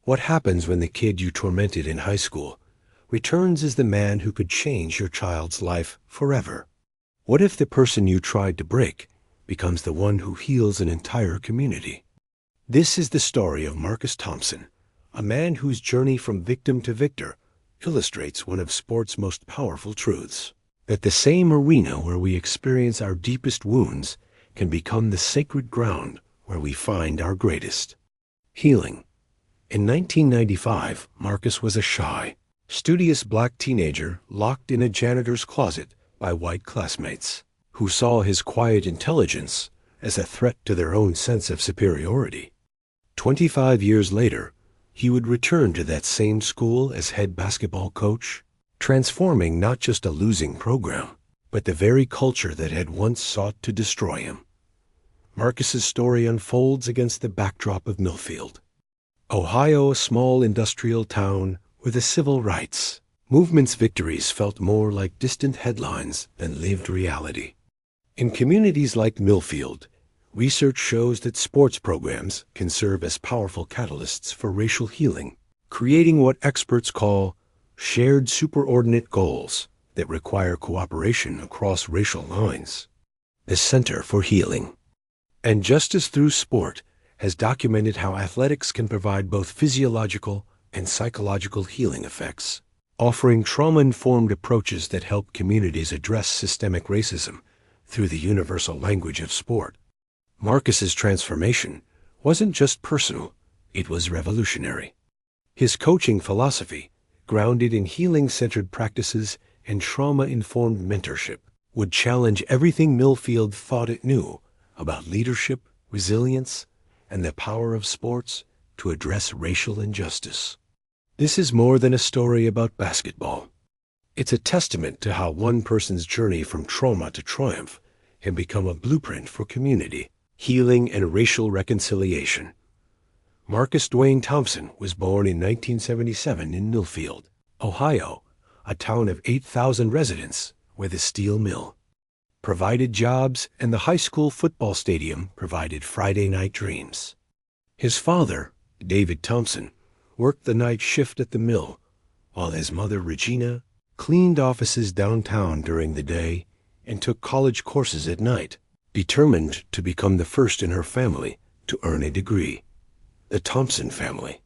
What happens when the kid you tormented in high school returns as the man who could change your child's life forever? What if the person you tried to break becomes the one who heals an entire community? This is the story of Marcus Thompson, a man whose journey from victim to victor illustrates one of sport's most powerful truths, that the same arena where we experience our deepest wounds can become the sacred ground where we find our greatest healing. In 1995, Marcus was a shy, studious black teenager locked in a janitor's closet by white classmates who saw his quiet intelligence as a threat to their own sense of superiority. 25 years later, he would return to that same school as head basketball coach, transforming not just a losing program, but the very culture that had once sought to destroy him. Marcus's story unfolds against the backdrop of Millfield, Ohio, a small industrial town where the civil rights movement's victories felt more like distant headlines than lived reality. In communities like Millfield, research shows that sports programs can serve as powerful catalysts for racial healing, creating what experts call shared superordinate goals that require cooperation across racial lines. The Center for Healing and Justice Through Sport has documented how athletics can provide both physiological and psychological healing effects, offering trauma-informed approaches that help communities address systemic racism through the universal language of sport. Marcus's transformation wasn't just personal, it was revolutionary. His coaching philosophy, grounded in healing-centered practices and trauma-informed mentorship, would challenge everything Millfield thought it knew about leadership, resilience, and the power of sports to address racial injustice. This is more than a story about basketball. It's a testament to how one person's journey from trauma to triumph can become a blueprint for community, healing, and racial reconciliation. Marcus Dwayne Thompson was born in 1977 in Millfield, Ohio, a town of 8,000 residents where the steel mill provided jobs and the high school football stadium provided Friday night dreams. His father, David Thompson, worked the night shift at the mill, while his mother, Regina, cleaned offices downtown during the day and took college courses at night, determined to become the first in her family to earn a degree. The Thompson family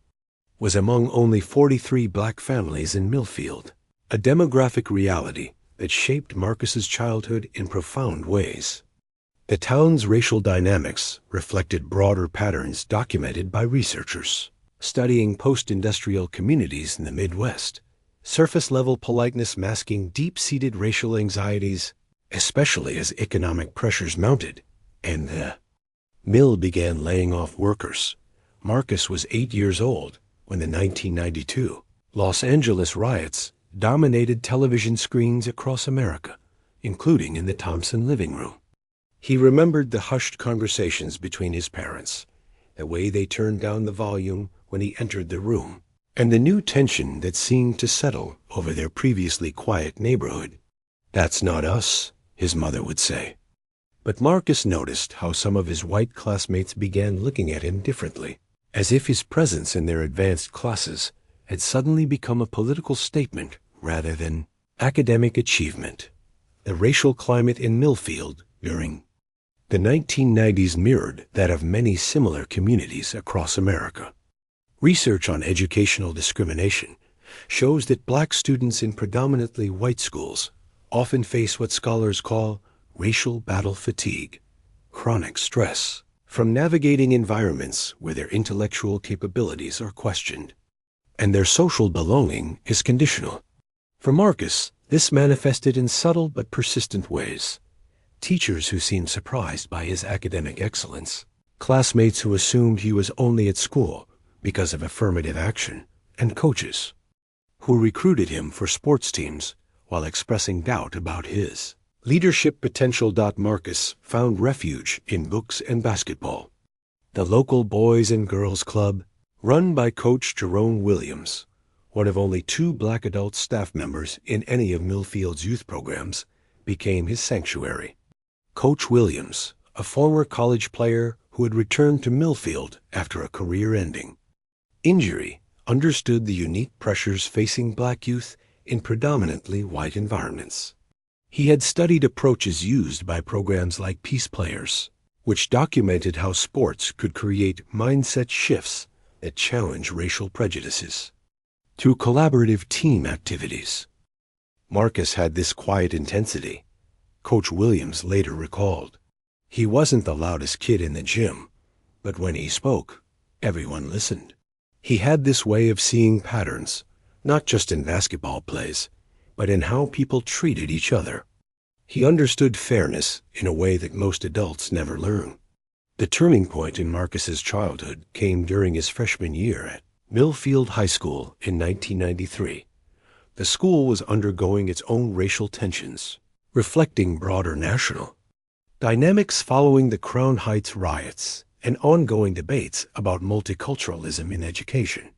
was among only 43 black families in Millfield, a demographic reality that shaped Marcus's childhood in profound ways. The town's racial dynamics reflected broader patterns documented by researchers studying post-industrial communities in the Midwest, surface-level politeness masking deep-seated racial anxieties, especially as economic pressures mounted, and the mill began laying off workers. Marcus was 8 years old when the 1992 Los Angeles riots dominated television screens across America, including in the Thompson living room. He remembered the hushed conversations between his parents, the way they turned down the volume when he entered the room, and the new tension that seemed to settle over their previously quiet neighborhood. "That's not us," his mother would say. But Marcus noticed how some of his white classmates began looking at him differently, as if his presence in their advanced classes had suddenly become a political statement rather than academic achievement. The racial climate in Millfield during the 1990s mirrored that of many similar communities across America. Research on educational discrimination shows that black students in predominantly white schools often face what scholars call racial battle fatigue, chronic stress from navigating environments where their intellectual capabilities are questioned, and their social belonging is conditional. For Marcus, this manifested in subtle but persistent ways. Teachers who seemed surprised by his academic excellence, classmates who assumed he was only at school because of affirmative action, and coaches who recruited him for sports teams while expressing doubt about his leadership potential. Marcus found refuge in books and basketball. The local Boys and Girls Club, run by Coach Jerome Williams, one of only 2 black adult staff members in any of Millfield's youth programs, became his sanctuary. Coach Williams, a former college player who had returned to Millfield after a career-ending injury, understood the unique pressures facing black youth in predominantly white environments. He had studied approaches used by programs like Peace Players, which documented how sports could create mindset shifts that challenge racial prejudices. Through collaborative team activities, Marcus had this quiet intensity. Coach Williams later recalled, "He wasn't the loudest kid in the gym, but when he spoke, everyone listened." He had this way of seeing patterns, not just in basketball plays, but in how people treated each other. He understood fairness in a way that most adults never learn. The turning point in Marcus's childhood came during his freshman year at Millfield High School in 1993. The school was undergoing its own racial tensions, reflecting broader national dynamics following the Crown Heights riots and ongoing debates about multiculturalism in education.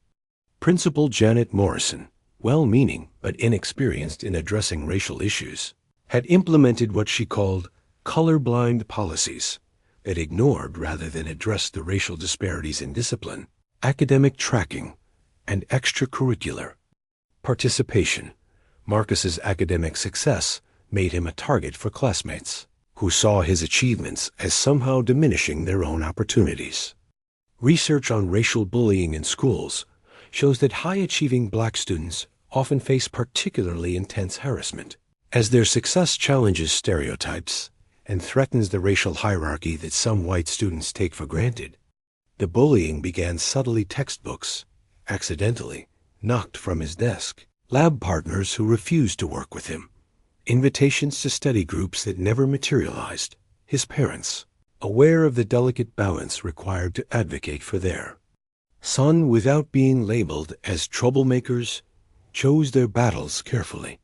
Principal Janet Morrison, well-meaning but inexperienced in addressing racial issues, had implemented what she called colorblind policies that ignored rather than addressed the racial disparities in discipline, academic tracking, and extracurricular participation. Marcus's academic success made him a target for classmates who saw his achievements as somehow diminishing their own opportunities. Research on racial bullying in schools shows that high-achieving black students often face particularly intense harassment, as their success challenges stereotypes and threatens the racial hierarchy that some white students take for granted. The bullying began subtly: textbooks, accidentally knocked from his desk, lab partners who refused to work with him, invitations to study groups that never materialized, his parents, aware of the delicate balance required to advocate for their son without being labeled as troublemakers, chose their battles carefully.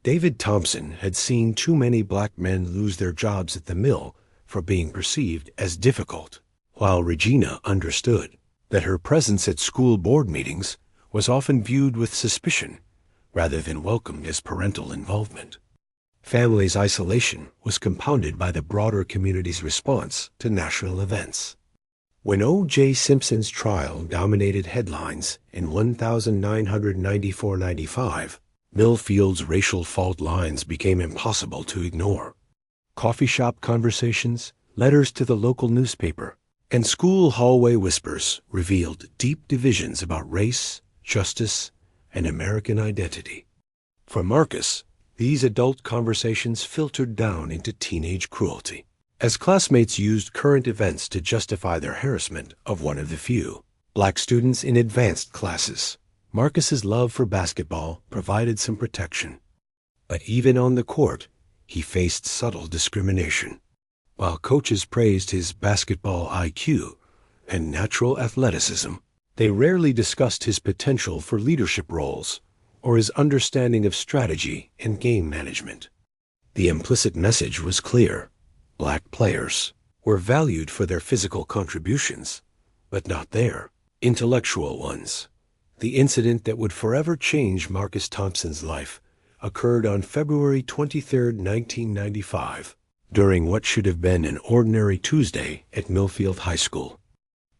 David Thompson had seen too many black men lose their jobs at the mill for being perceived as difficult, while Regina understood that her presence at school board meetings was often viewed with suspicion rather than welcomed as parental involvement. Family's isolation was compounded by the broader community's response to national events. When O.J. Simpson's trial dominated headlines in 1994-95, Millfield's racial fault lines became impossible to ignore. Coffee shop conversations, letters to the local newspaper, and school hallway whispers revealed deep divisions about race, justice, and American identity. For Marcus, these adult conversations filtered down into teenage cruelty, as classmates used current events to justify their harassment of one of the few black students in advanced classes. Marcus's love for basketball provided some protection, but even on the court, he faced subtle discrimination. While coaches praised his basketball IQ and natural athleticism, they rarely discussed his potential for leadership roles or his understanding of strategy and game management. The implicit message was clear: black players were valued for their physical contributions, but not their intellectual ones. The incident that would forever change Marcus Thompson's life occurred on February 23, 1995, during what should have been an ordinary Tuesday at Millfield High School.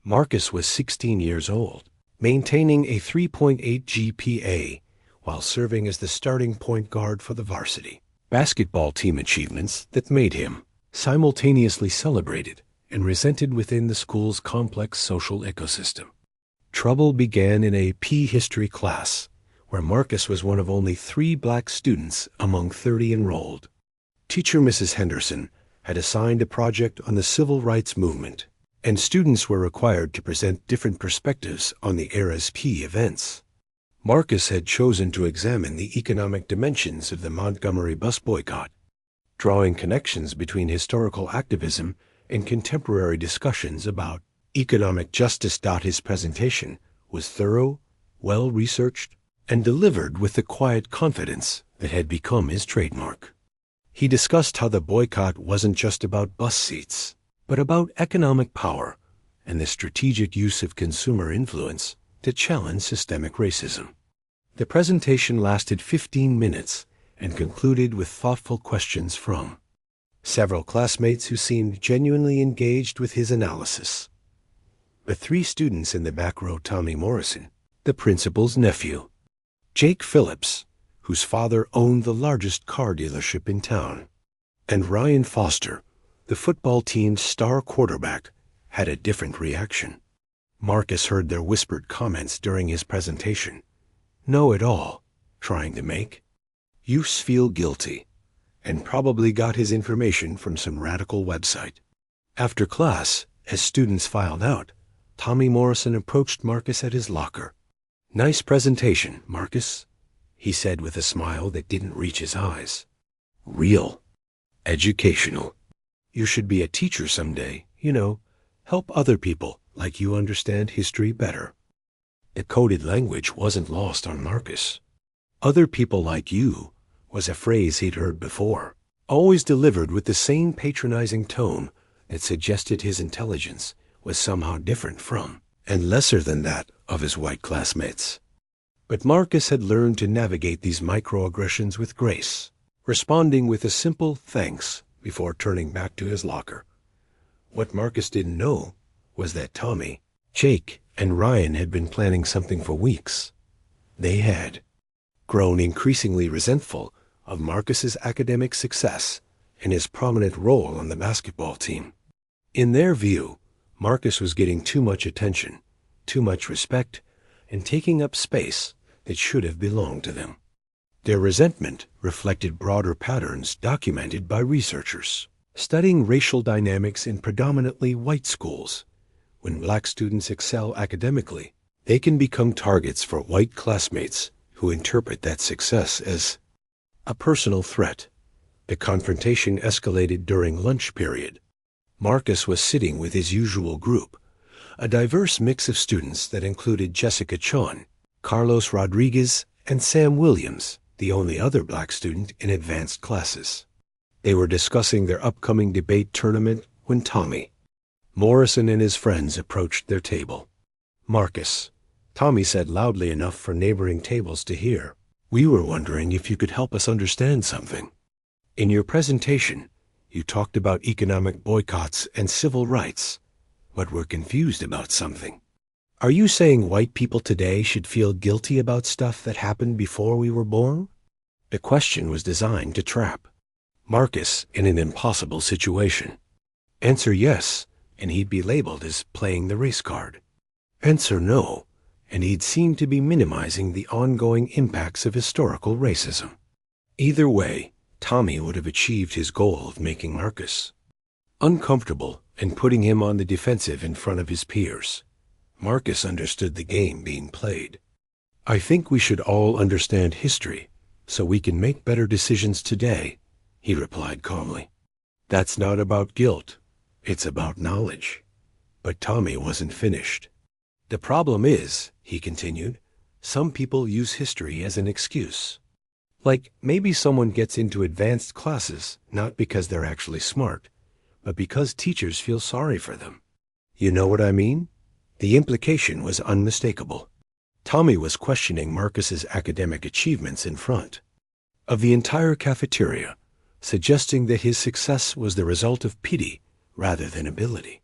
Marcus was 16 years old, maintaining a 3.8 GPA while serving as the starting point guard for the varsity basketball team, achievements that made him simultaneously celebrated and resented within the school's complex social ecosystem. Trouble began in a P-history class, where Marcus was one of only 3 black students among 30 enrolled. Teacher Mrs. Henderson had assigned a project on the civil rights movement, and students were required to present different perspectives on the era's key events. Marcus had chosen to examine the economic dimensions of the Montgomery bus boycott, drawing connections between historical activism and contemporary discussions about economic justice. His presentation was thorough, well-researched, and delivered with the quiet confidence that had become his trademark. He discussed how the boycott wasn't just about bus seats, but about economic power and the strategic use of consumer influence to challenge systemic racism. The presentation lasted 15 minutes and concluded with thoughtful questions from several classmates who seemed genuinely engaged with his analysis. The 3 students in the back row, Tommy Morrison, the principal's nephew, Jake Phillips, whose father owned the largest car dealership in town, and Ryan Foster, the football team's star quarterback, had a different reaction. Marcus heard their whispered comments during his presentation. Know-it-all, trying to make Use feel guilty, and probably got his information from some radical website. After class, as students filed out, Tommy Morrison approached Marcus at his locker. "Nice presentation, Marcus," he said with a smile that didn't reach his eyes. "Real. Educational. You should be a teacher someday, help other people like you understand history better." The coded language wasn't lost on Marcus. "Other people like you" was a phrase he'd heard before, always delivered with the same patronizing tone that suggested his intelligence was somehow different from, and lesser than that of his white classmates. But Marcus had learned to navigate these microaggressions with grace, responding with a simple thanks before turning back to his locker. What Marcus didn't know was that Tommy, Jake, and Ryan had been planning something for weeks. They had grown increasingly resentful of Marcus's academic success and his prominent role on the basketball team. In their view, Marcus was getting too much attention, too much respect, and taking up space that should have belonged to them. Their resentment reflected broader patterns documented by researchers studying racial dynamics in predominantly white schools. When black students excel academically, they can become targets for white classmates who interpret that success as a personal threat. The confrontation escalated during lunch period. Marcus was sitting with his usual group, a diverse mix of students that included Jessica Chon, Carlos Rodriguez, and Sam Williams, the only other black student in advanced classes. They were discussing their upcoming debate tournament when Tommy Morrison and his friends approached their table. "Marcus," Tommy said loudly enough for neighboring tables to hear, "we were wondering if you could help us understand something. In your presentation, you talked about economic boycotts and civil rights, but we're confused about something. Are you saying white people today should feel guilty about stuff that happened before we were born?" The question was designed to trap Marcus in an impossible situation. Answer yes, and he'd be labeled as playing the race card. Answer no, and he'd seem to be minimizing the ongoing impacts of historical racism. Either way, Tommy would have achieved his goal of making Marcus uncomfortable and putting him on the defensive in front of his peers. Marcus understood the game being played. "I think we should all understand history so we can make better decisions today," he replied calmly. "That's not about guilt. It's about knowledge." But Tommy wasn't finished. "The problem is," he continued, "some people use history as an excuse. Like maybe someone gets into advanced classes not because they're actually smart, but because teachers feel sorry for them. You know what I mean?" The implication was unmistakable. Tommy was questioning Marcus's academic achievements in front of the entire cafeteria, suggesting that his success was the result of pity rather than ability.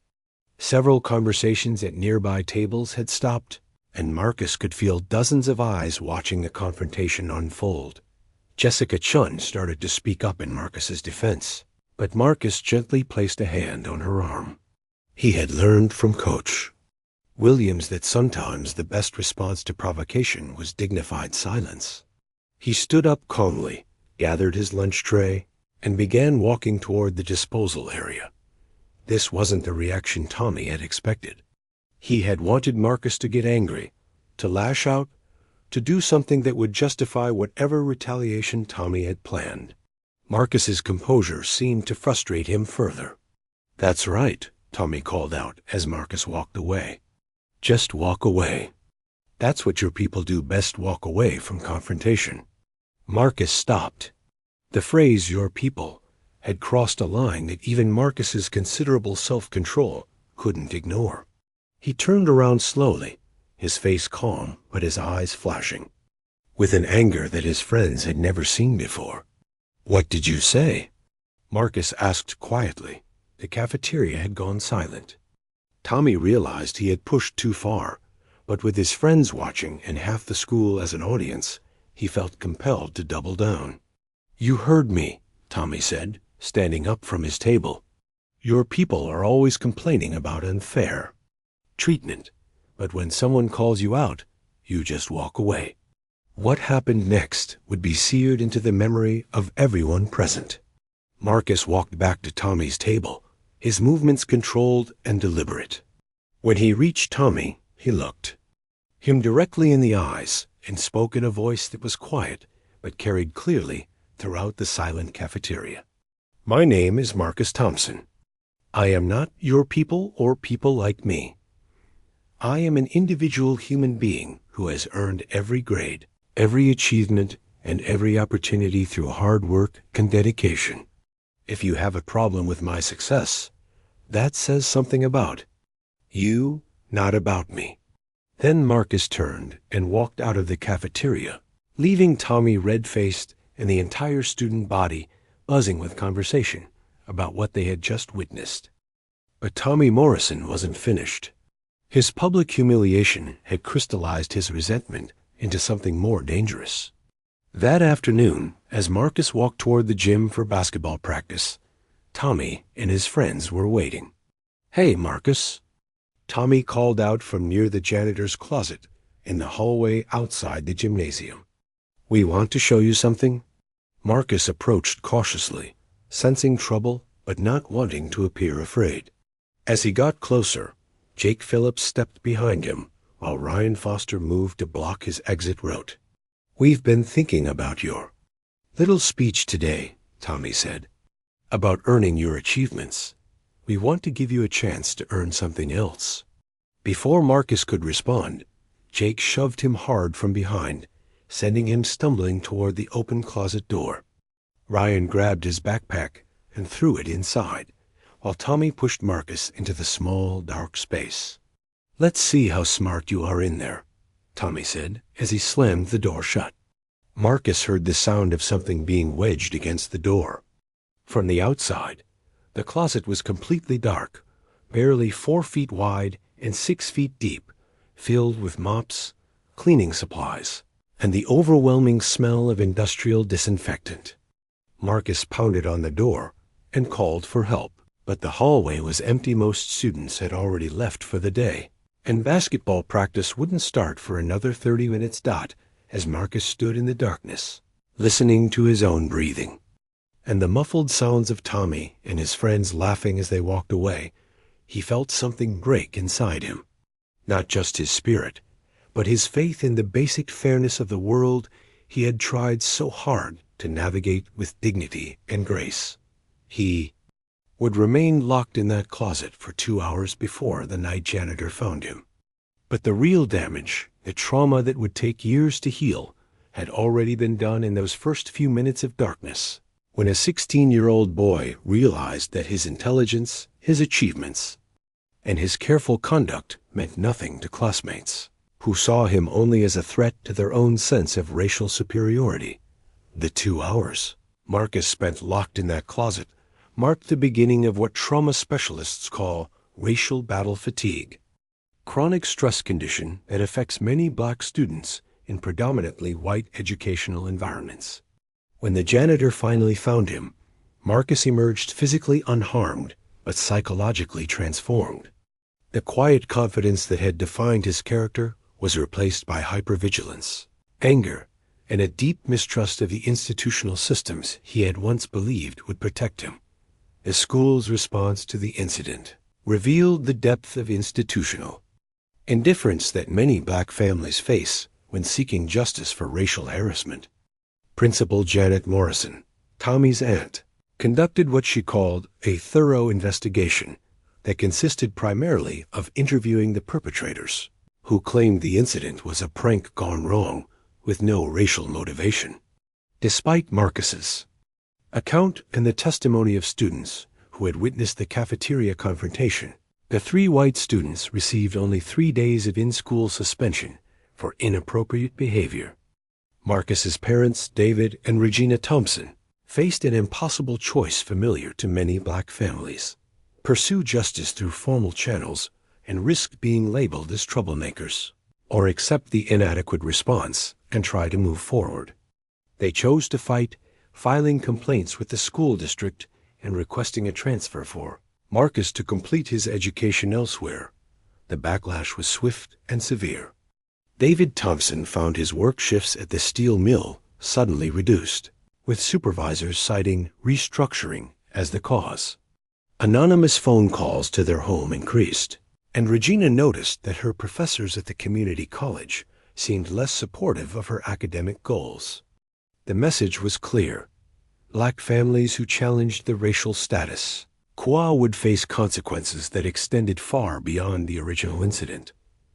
Several conversations at nearby tables had stopped, and Marcus could feel dozens of eyes watching the confrontation unfold. Jessica Chun started to speak up in Marcus's defense, but Marcus gently placed a hand on her arm. He had learned from Coach Williams that sometimes the best response to provocation was dignified silence. He stood up calmly, gathered his lunch tray, and began walking toward the disposal area. This wasn't the reaction Tommy had expected. He had wanted Marcus to get angry, to lash out, to do something that would justify whatever retaliation Tommy had planned. Marcus's composure seemed to frustrate him further. "That's right," Tommy called out as Marcus walked away. "Just walk away. That's what your people do best, walk away from confrontation." Marcus stopped. The phrase "your people" had crossed a line that even Marcus's considerable self-control couldn't ignore. He turned around slowly, his face calm but his eyes flashing, with an anger that his friends had never seen before. "What did you say?" Marcus asked quietly. The cafeteria had gone silent. Tommy realized he had pushed too far, But with his friends watching and half the school as an audience, he felt compelled to double down. "You heard me," Tommy said, standing up from his table. "Your people are always complaining about unfair treatment, but when someone calls you out, you just walk away." What happened next would be seared into the memory of everyone present. Marcus walked back to Tommy's table, his movements controlled and deliberate. When he reached Tommy, he looked him directly in the eyes and spoke in a voice that was quiet but carried clearly throughout the silent cafeteria. "My name is Marcus Thompson. I am not your people or people like me. I am an individual human being who has earned every grade, every achievement, and every opportunity through hard work and dedication. If you have a problem with my success, that says something about you, not about me." Then Marcus turned and walked out of the cafeteria, leaving Tommy red-faced and the entire student body buzzing with conversation about what they had just witnessed. But Tommy Morrison wasn't finished. His public humiliation had crystallized his resentment into something more dangerous. That afternoon, as Marcus walked toward the gym for basketball practice, Tommy and his friends were waiting. "Hey, Marcus," Tommy called out from near the janitor's closet in the hallway outside the gymnasium. "We want to show you something." Marcus approached cautiously, sensing trouble but not wanting to appear afraid. As he got closer, Jake Phillips stepped behind him while Ryan Foster moved to block his exit route. "We've been thinking about your little speech today," Tommy said, "about earning your achievements. We want to give you a chance to earn something else." Before Marcus could respond, Jake shoved him hard from behind, sending him stumbling toward the open closet door. Ryan grabbed his backpack and threw it inside, while Tommy pushed Marcus into the small, dark space. "Let's see how smart you are in there," Tommy said as he slammed the door shut. Marcus heard the sound of something being wedged against the door. From the outside, the closet was completely dark, barely 4 feet wide and 6 feet deep, filled with mops, cleaning supplies, and the overwhelming smell of industrial disinfectant. Marcus pounded on the door and called for help, but the hallway was empty. Most students had already left for the day, and basketball practice wouldn't start for another 30 minutes dot as Marcus stood in the darkness, listening to his own breathing and the muffled sounds of Tommy and his friends laughing as they walked away. He felt something break inside him. Not just his spirit, but his faith in the basic fairness of the world he had tried so hard to navigate with dignity and grace. He would remain locked in that closet for 2 hours before the night janitor found him. But the real damage, the trauma that would take years to heal, had already been done in those first few minutes of darkness, when a 16-year-old boy realized that his intelligence, his achievements, and his careful conduct meant nothing to classmates, who saw him only as a threat to their own sense of racial superiority. The 2 hours Marcus spent locked in that closet marked the beginning of what trauma specialists call racial battle fatigue, chronic stress condition that affects many black students in predominantly white educational environments. When the janitor finally found him, Marcus emerged physically unharmed but psychologically transformed. The quiet confidence that had defined his character was replaced by hypervigilance, anger, and a deep mistrust of the institutional systems he had once believed would protect him. The school's response to the incident revealed the depth of institutional indifference that many black families face when seeking justice for racial harassment. Principal Janet Morrison, Tommy's aunt, conducted what she called a thorough investigation that consisted primarily of interviewing the perpetrators, who claimed the incident was a prank gone wrong with no racial motivation. Despite Marcus's account and the testimony of students who had witnessed the cafeteria confrontation, the 3 white students received only 3 days of in-school suspension for inappropriate behavior. Marcus's parents, David and Regina Thompson, faced an impossible choice familiar to many black families: pursue justice through formal channels and risk being labeled as troublemakers, or accept the inadequate response and try to move forward. They chose to fight, filing complaints with the school district and requesting a transfer for Marcus to complete his education elsewhere. The backlash was swift and severe. David Thompson found his work shifts at the steel mill suddenly reduced, with supervisors citing restructuring as the cause. Anonymous phone calls to their home increased, and Regina noticed that her professors at the community college seemed less supportive of her academic goals. The message was clear. Black families who challenged the racial status quo would face consequences that extended far beyond the original incident.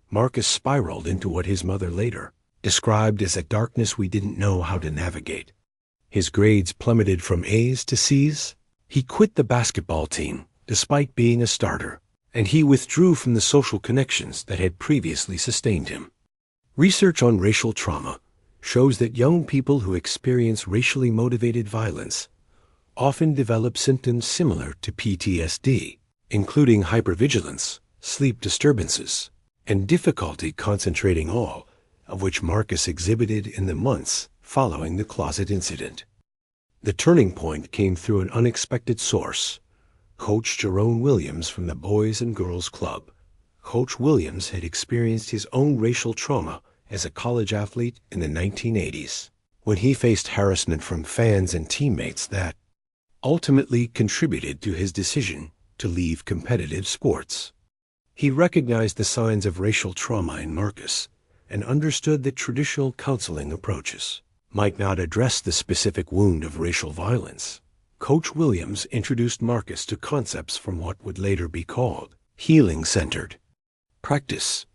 Marcus spiraled into what his mother later described as a darkness we didn't know how to navigate. His grades plummeted from A's to C's. He quit the basketball team, despite being a starter, and he withdrew from the social connections that had previously sustained him. Research on racial trauma shows that young people who experience racially motivated violence often develop symptoms similar to PTSD, including hypervigilance, sleep disturbances, and difficulty concentrating, all of which Marcus exhibited in the months following the closet incident. The turning point came through an unexpected source: Coach Jerome Williams from the Boys and Girls Club. Coach Williams had experienced his own racial trauma as a college athlete in the 1980s, when he faced harassment from fans and teammates that ultimately contributed to his decision to leave competitive sports. He recognized the signs of racial trauma in Marcus and understood that traditional counseling approaches might not address the specific wound of racial violence. Coach Williams introduced Marcus to concepts from what would later be called healing-centered practice,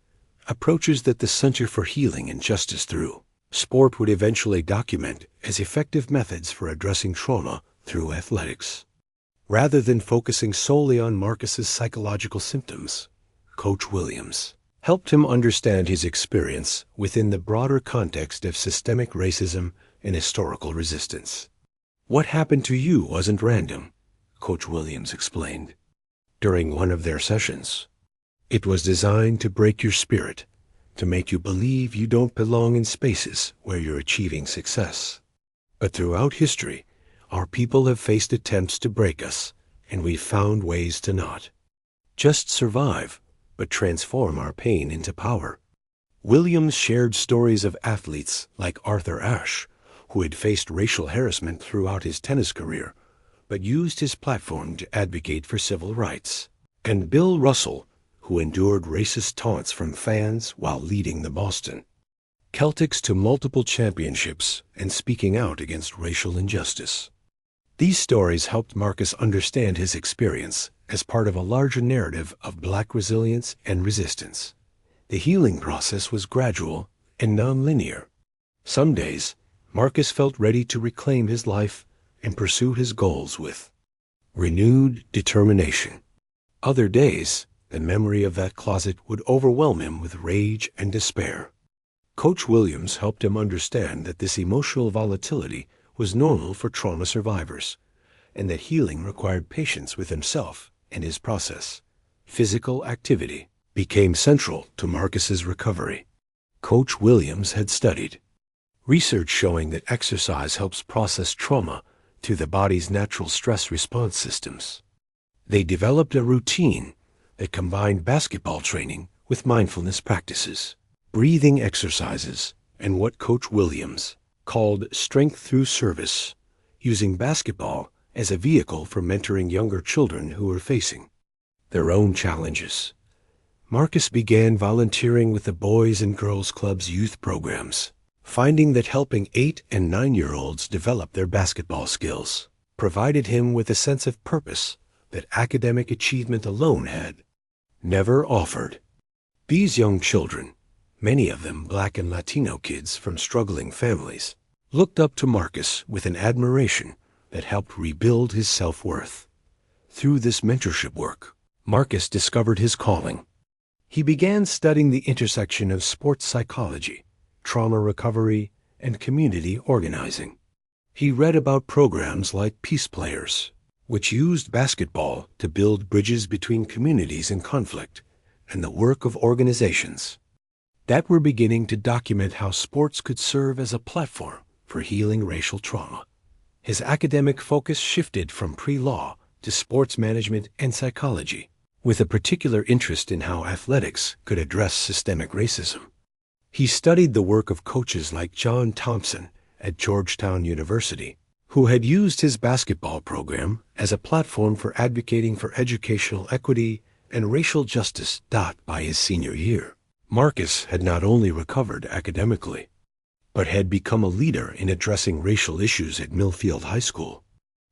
approaches that the Center for Healing and Justice through sport would eventually document as effective methods for addressing trauma through athletics. Rather than focusing solely on Marcus's psychological symptoms, Coach Williams helped him understand his experience within the broader context of systemic racism and historical resistance. "What happened to you wasn't random," Coach Williams explained during one of their sessions. "It was designed to break your spirit, to make you believe you don't belong in spaces where you're achieving success. But throughout history, our people have faced attempts to break us, and we've found ways to not just survive, but transform our pain into power." Williams shared stories of athletes like Arthur Ashe, who had faced racial harassment throughout his tennis career, but used his platform to advocate for civil rights, and Bill Russell, who endured racist taunts from fans while leading the Boston Celtics to multiple championships and speaking out against racial injustice. These stories helped Marcus understand his experience as part of a larger narrative of Black resilience and resistance. The healing process was gradual and nonlinear. Some days, Marcus felt ready to reclaim his life and pursue his goals with renewed determination. Other days, the memory of that closet would overwhelm him with rage and despair. Coach Williams helped him understand that this emotional volatility was normal for trauma survivors, and that healing required patience with himself and his process. Physical activity became central to Marcus's recovery. Coach Williams had studied research showing that exercise helps process trauma through the body's natural stress response systems. They developed a routine that combined basketball training with mindfulness practices, breathing exercises, and what Coach Williams called strength through service, using basketball as a vehicle for mentoring younger children who were facing their own challenges. Marcus began volunteering with the Boys and Girls Club's youth programs, finding that helping 8- and 9-year-olds develop their basketball skills provided him with a sense of purpose that academic achievement alone had never offered. These young children, many of them Black and Latino kids from struggling families, looked up to Marcus with an admiration that helped rebuild his self-worth. Through this mentorship work, Marcus discovered his calling. He began studying the intersection of sports psychology, trauma recovery, and community organizing. He read about programs like Peace Players, which used basketball to build bridges between communities in conflict, and the work of organizations that were beginning to document how sports could serve as a platform for healing racial trauma. His academic focus shifted from pre-law to sports management and psychology, with a particular interest in how athletics could address systemic racism. He studied the work of coaches like John Thompson at Georgetown University, who had used his basketball program as a platform for advocating for educational equity and racial justice. By his senior year, Marcus had not only recovered academically, but had become a leader in addressing racial issues at Millfield High School.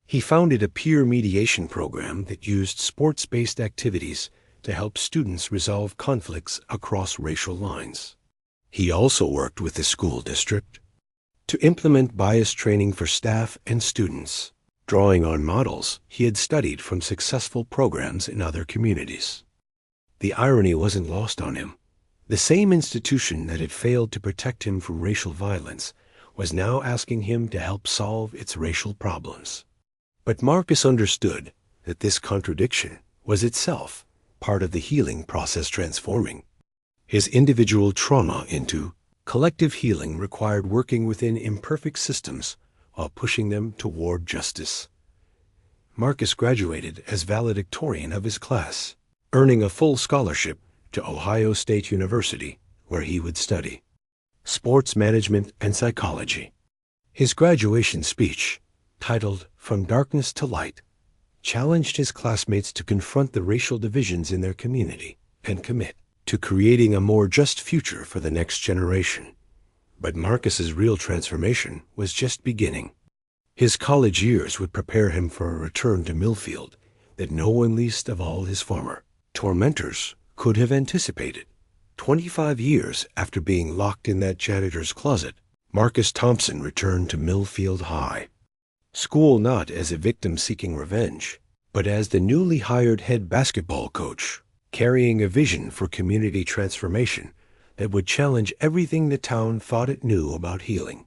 He founded a peer mediation program that used sports-based activities to help students resolve conflicts across racial lines. He also worked with the school district to implement bias training for staff and students, drawing on models he had studied from successful programs in other communities. The irony wasn't lost on him. The same institution that had failed to protect him from racial violence was now asking him to help solve its racial problems. But Marcus understood that this contradiction was itself part of the healing process transforming his individual trauma into collective healing. Required working within imperfect systems while pushing them toward justice. Marcus graduated as valedictorian of his class, earning a full scholarship to Ohio State University, where he would study sports management and psychology. His graduation speech, titled "From Darkness to Light," challenged his classmates to confront the racial divisions in their community and commit to creating a more just future for the next generation. But Marcus's real transformation was just beginning. His college years would prepare him for a return to Millfield that no one, least of all his former tormentors, could have anticipated. 25 years after being locked in that janitor's closet, Marcus Thompson returned to Millfield High School not as a victim seeking revenge, but as the newly hired head basketball coach, carrying a vision for community transformation that would challenge everything the town thought it knew about healing,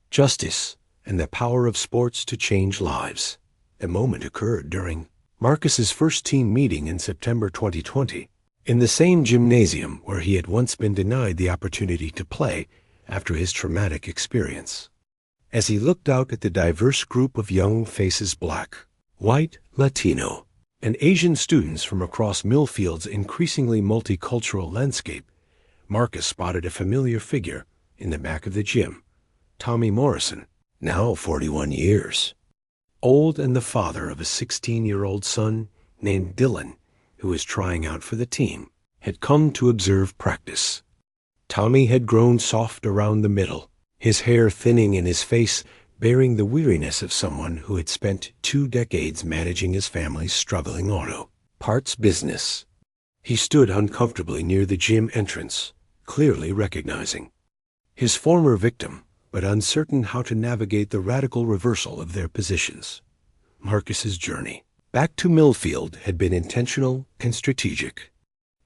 justice, and the power of sports to change lives. A moment occurred during Marcus's first team meeting in September 2020, in the same gymnasium where he had once been denied the opportunity to play after his traumatic experience. As he looked out at the diverse group of young faces, Black, white, Latino, and Asian students from across Millfield's increasingly multicultural landscape, Marcus spotted a familiar figure in the back of the gym, Tommy Morrison, now 41 years old and the father of a 16-year-old son named Dylan, who was trying out for the team, had come to observe practice. Tommy had grown soft around the middle, his hair thinning and his face bearing the weariness of someone who had spent 2 decades managing his family's struggling auto parts business. He stood uncomfortably near the gym entrance, clearly recognizing his former victim, but uncertain how to navigate the radical reversal of their positions. Marcus's journey back to Millfield had been intentional and strategic.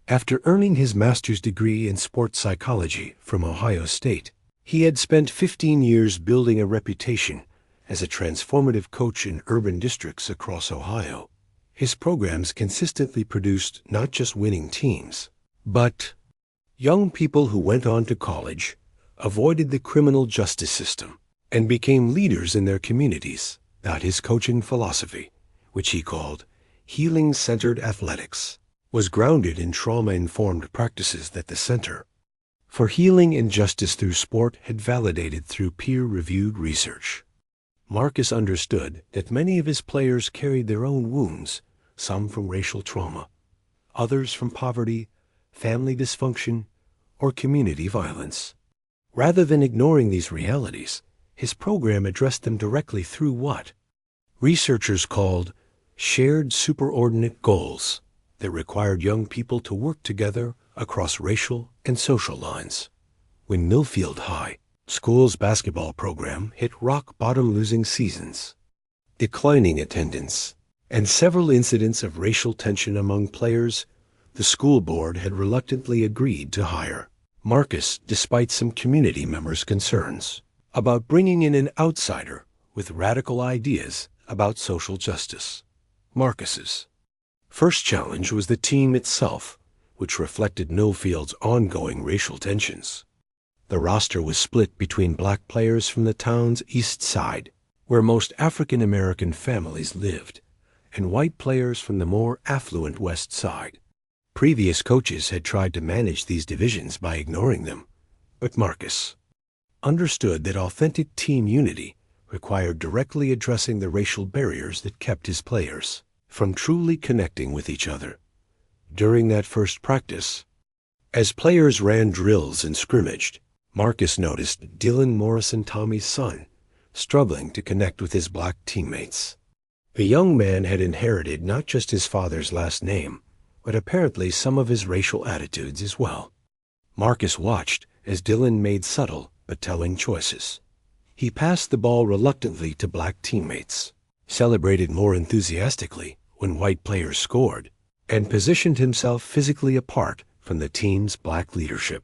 After earning his master's degree in sports psychology from Ohio State, he had spent 15 years building a reputation as a transformative coach in urban districts across Ohio. His programs consistently produced not just winning teams, but young people who went on to college, avoided the criminal justice system, and became leaders in their communities. That his coaching philosophy, which he called healing-centered athletics, was grounded in trauma-informed practices that the Center for Healing and Justice through Sport had validated through peer-reviewed research. Marcus understood that many of his players carried their own wounds, some from racial trauma, others from poverty, family dysfunction, or community violence. Rather than ignoring these realities, his program addressed them directly through what researchers called shared superordinate goals that required young people to work together across racial and social lines. When Millfield High School's basketball program hit rock-bottom, losing seasons, declining attendance, and several incidents of racial tension among players, the school board had reluctantly agreed to hire Marcus despite some community members' concerns about bringing in an outsider with radical ideas about social justice. Marcus's first challenge was the team itself, which reflected Millfield's ongoing racial tensions. The roster was split between black players from the town's east side, where most African American families lived, and white players from the more affluent west side. Previous coaches had tried to manage these divisions by ignoring them, but Marcus understood that authentic team unity required directly addressing the racial barriers that kept his players from truly connecting with each other. During that first practice, as players ran drills and scrimmaged, Marcus noticed Dylan Morrison, Tommy's son, struggling to connect with his black teammates. The young man had inherited not just his father's last name, but apparently some of his racial attitudes as well. Marcus watched as Dylan made subtle but telling choices. He passed the ball reluctantly to black teammates, celebrated more enthusiastically when white players scored, and positioned himself physically apart from the team's black leadership.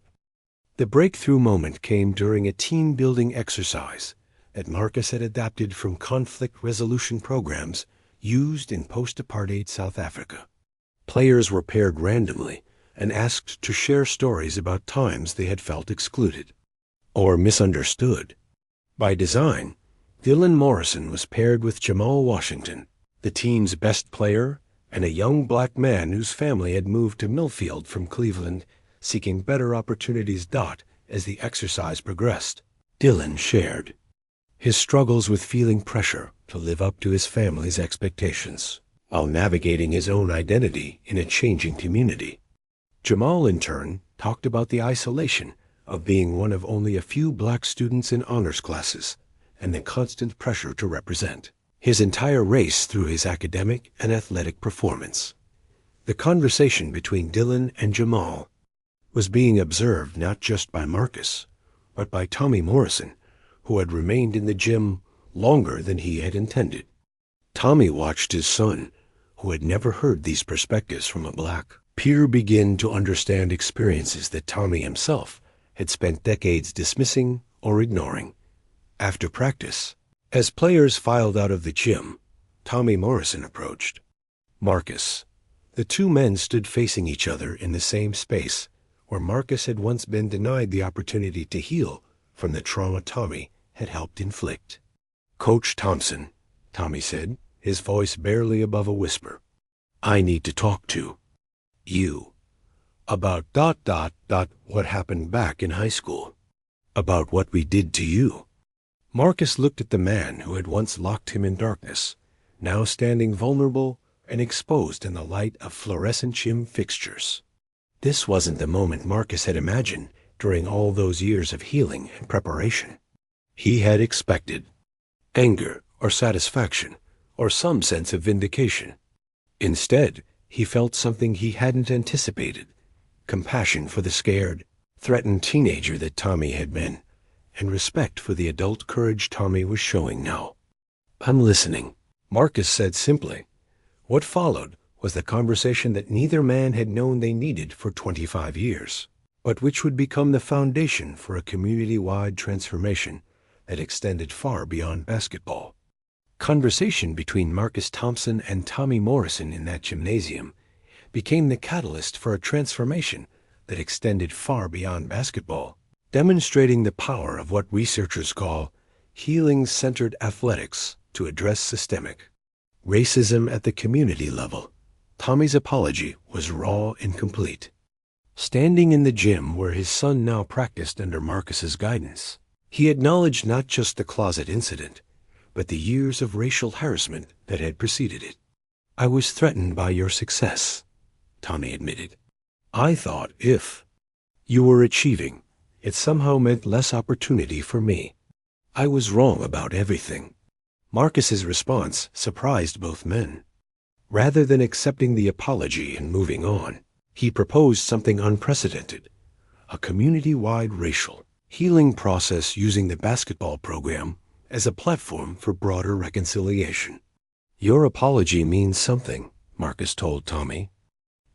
The breakthrough moment came during a team-building exercise that Marcus had adapted from conflict resolution programs used in post-apartheid South Africa. Players were paired randomly and asked to share stories about times they had felt excluded or misunderstood. By design, Dylan Morrison was paired with Jamal Washington, the team's best player, and a young black man whose family had moved to Millfield from Cleveland, seeking better opportunities. As the exercise progressed, Dylan shared his struggles with feeling pressure to live up to his family's expectations, while navigating his own identity in a changing community. Jamal, in turn, talked about the isolation of being one of only a few black students in honors classes and the constant pressure to represent his entire race through his academic and athletic performance. The conversation between Dylan and Jamal was being observed not just by Marcus, but by Tommy Morrison, who had remained in the gym longer than he had intended. Tommy watched his son, who had never heard these perspectives from a black peer, begin to understand experiences that Tommy himself had spent decades dismissing or ignoring. After practice, as players filed out of the gym, Tommy Morrison approached Marcus. The two men stood facing each other in the same space where Marcus had once been denied the opportunity to heal from the trauma Tommy had helped inflict. "Coach Thompson," Tommy said, his voice barely above a whisper, "I need to talk to you about what happened back in high school, about what we did to you." Marcus looked at the man who had once locked him in darkness, now standing vulnerable and exposed in the light of fluorescent gym fixtures. This wasn't the moment Marcus had imagined during all those years of healing and preparation. He had expected anger or satisfaction or some sense of vindication. Instead, he felt something he hadn't anticipated: compassion for the scared, threatened teenager that Tommy had been, and respect for the adult courage Tommy was showing now. "I'm listening," Marcus said simply. What followed was the conversation that neither man had known they needed for 25 years, but which would become the foundation for a community-wide transformation that extended far beyond basketball. Conversation between Marcus Thompson and Tommy Morrison in that gymnasium became the catalyst for a transformation that extended far beyond basketball, demonstrating the power of what researchers call healing-centered athletics to address systemic racism at the community level. Tommy's apology was raw and complete. Standing in the gym where his son now practiced under Marcus's guidance, he acknowledged not just the closet incident, but the years of racial harassment that had preceded it. "I was threatened by your success," Tommy admitted. "I thought if you were achieving, it somehow meant less opportunity for me. I was wrong about everything." Marcus's response surprised both men. Rather than accepting the apology and moving on, he proposed something unprecedented: a community-wide racial healing process using the basketball program as a platform for broader reconciliation. "Your apology means something," Marcus told Tommy.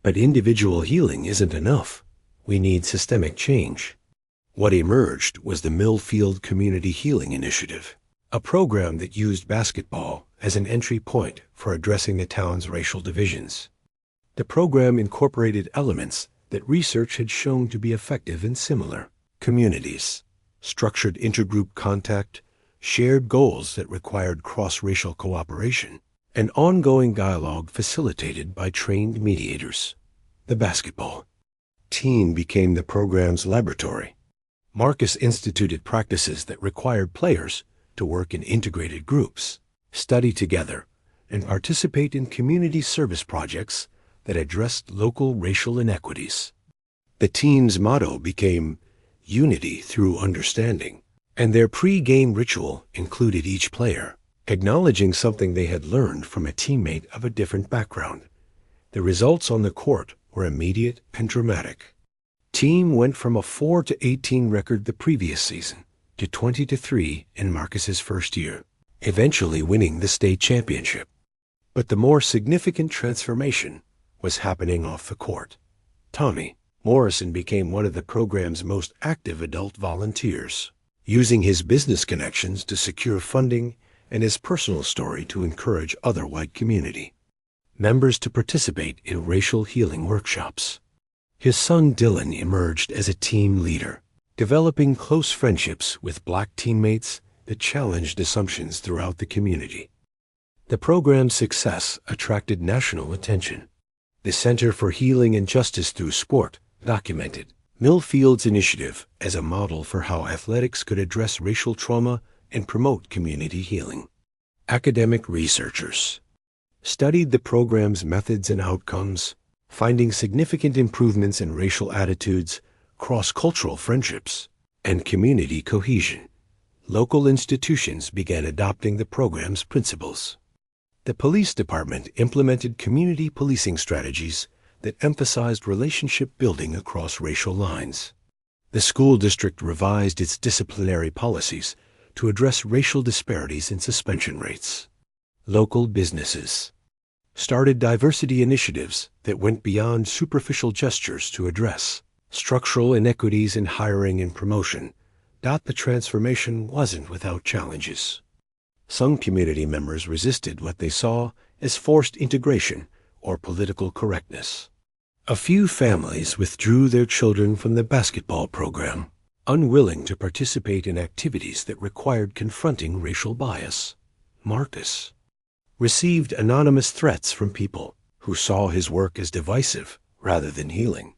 "But individual healing isn't enough. We need systemic change." What emerged was the Millfield Community Healing Initiative, a program that used basketball as an entry point for addressing the town's racial divisions. The program incorporated elements that research had shown to be effective in similar communities. Structured intergroup contact, shared goals that required cross-racial cooperation, and ongoing dialogue facilitated by trained mediators. The basketball team became the program's laboratory. Marcus instituted practices that required players to work in integrated groups, study together, and participate in community service projects that addressed local racial inequities. The team's motto became unity through understanding, and their pre-game ritual included each player acknowledging something they had learned from a teammate of a different background. The results on the court were immediate and dramatic. Team went from a 4-18 record the previous season to 20-3 in Marcus's first year, eventually winning the state championship. But the more significant transformation was happening off the court. Tommy Morrison became one of the program's most active adult volunteers, using his business connections to secure funding and his personal story to encourage other white community members to participate in racial healing workshops. His son Dylan emerged as a team leader, developing close friendships with black teammates that challenged assumptions throughout the community. The program's success attracted national attention. The Center for Healing and Justice Through Sport documented Millfield's initiative as a model for how athletics could address racial trauma and promote community healing. Academic researchers studied the program's methods and outcomes, finding significant improvements in racial attitudes, cross-cultural friendships, and community cohesion. Local institutions began adopting the program's principles. The police department implemented community policing strategies that emphasized relationship building across racial lines. The school district revised its disciplinary policies to address racial disparities in suspension rates. Local businesses started diversity initiatives that went beyond superficial gestures to address structural inequities in hiring and promotion. The transformation wasn't without challenges. Some community members resisted what they saw as forced integration or political correctness. A few families withdrew their children from the basketball program, unwilling to participate in activities that required confronting racial bias. Marcus received anonymous threats from people who saw his work as divisive rather than healing.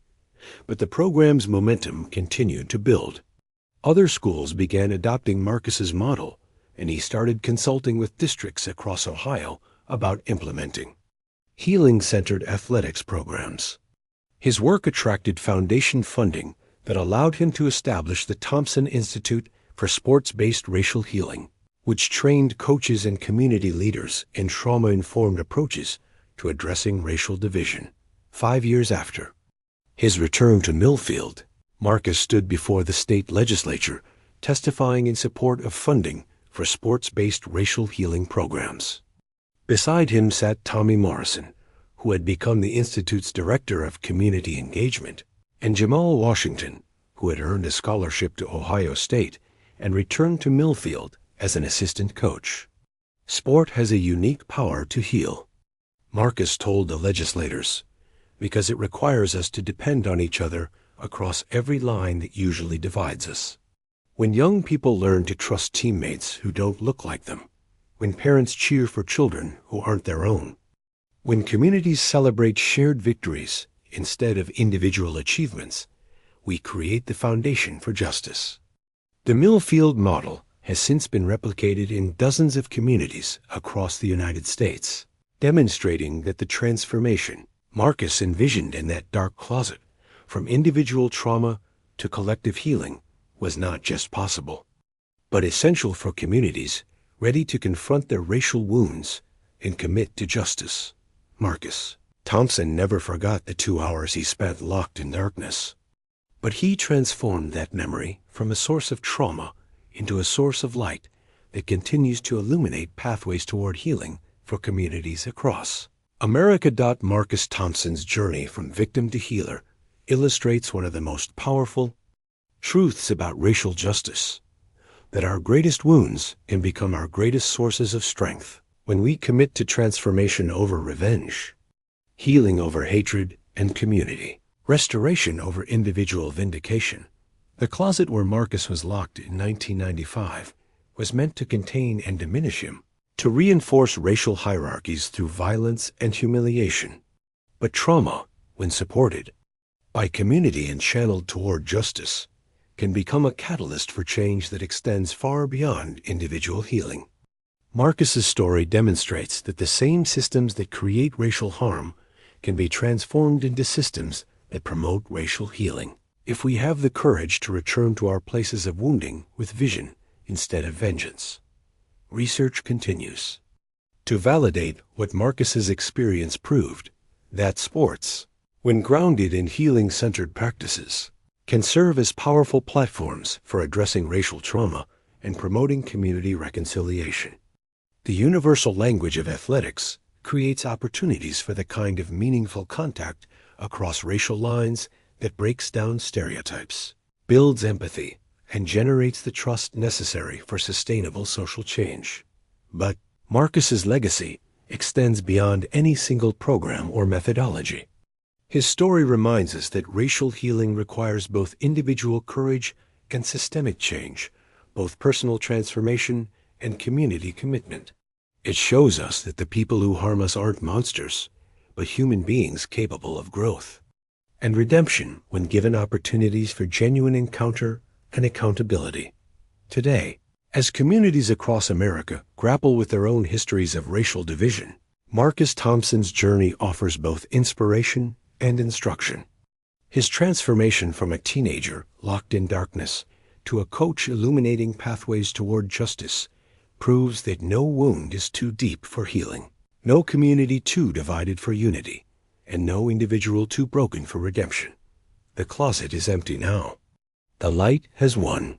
But the program's momentum continued to build. Other schools began adopting Marcus's model, and he started consulting with districts across Ohio about implementing healing-centered athletics programs. His work attracted foundation funding that allowed him to establish the Thompson Institute for Sports-Based Racial Healing, which trained coaches and community leaders in trauma-informed approaches to addressing racial division. 5 years after his return to Millfield, Marcus stood before the state legislature, testifying in support of funding for sports-based racial healing programs. Beside him sat Tommy Morrison, who had become the Institute's Director of Community Engagement, and Jamal Washington, who had earned a scholarship to Ohio State and returned to Millfield as an assistant coach. Sport has a unique power to heal, Marcus told the legislators, because it requires us to depend on each other across every line that usually divides us. When young people learn to trust teammates who don't look like them, when parents cheer for children who aren't their own, when communities celebrate shared victories instead of individual achievements, we create the foundation for justice. The Millfield model has since been replicated in dozens of communities across the United States, demonstrating that the transformation Marcus envisioned in that dark closet, from individual trauma to collective healing, was not just possible, but essential for communities ready to confront their racial wounds and commit to justice. Marcus Thompson never forgot the 2 hours he spent locked in darkness, but he transformed that memory from a source of trauma into a source of light that continues to illuminate pathways toward healing for communities across America. Marcus Thompson's journey from victim to healer illustrates one of the most powerful truths about racial justice, that our greatest wounds can become our greatest sources of strength when we commit to transformation over revenge, healing over hatred, and community Restoration over individual vindication. The closet where Marcus was locked in 1995 was meant to contain and diminish him, to reinforce racial hierarchies through violence and humiliation. But trauma, when supported by community and channeled toward justice, can become a catalyst for change that extends far beyond individual healing. Marcus's story demonstrates that the same systems that create racial harm can be transformed into systems that promote racial healing, if we have the courage to return to our places of wounding with vision instead of vengeance. Research continues to validate what Marcus's experience proved, that sports, when grounded in healing-centered practices, can serve as powerful platforms for addressing racial trauma and promoting community reconciliation. The universal language of athletics creates opportunities for the kind of meaningful contact across racial lines that breaks down stereotypes, builds empathy, and generates the trust necessary for sustainable social change. But Marcus's legacy extends beyond any single program or methodology. His story reminds us that racial healing requires both individual courage and systemic change, both personal transformation and community commitment. It shows us that the people who harm us aren't monsters, but human beings capable of growth and redemption when given opportunities for genuine encounter and accountability. Today, as communities across America grapple with their own histories of racial division, Marcus Thompson's journey offers both inspiration and instruction. His transformation from a teenager locked in darkness to a coach illuminating pathways toward justice proves that no wound is too deep for healing, no community too divided for unity, and no individual too broken for redemption. The closet is empty now. The light has won.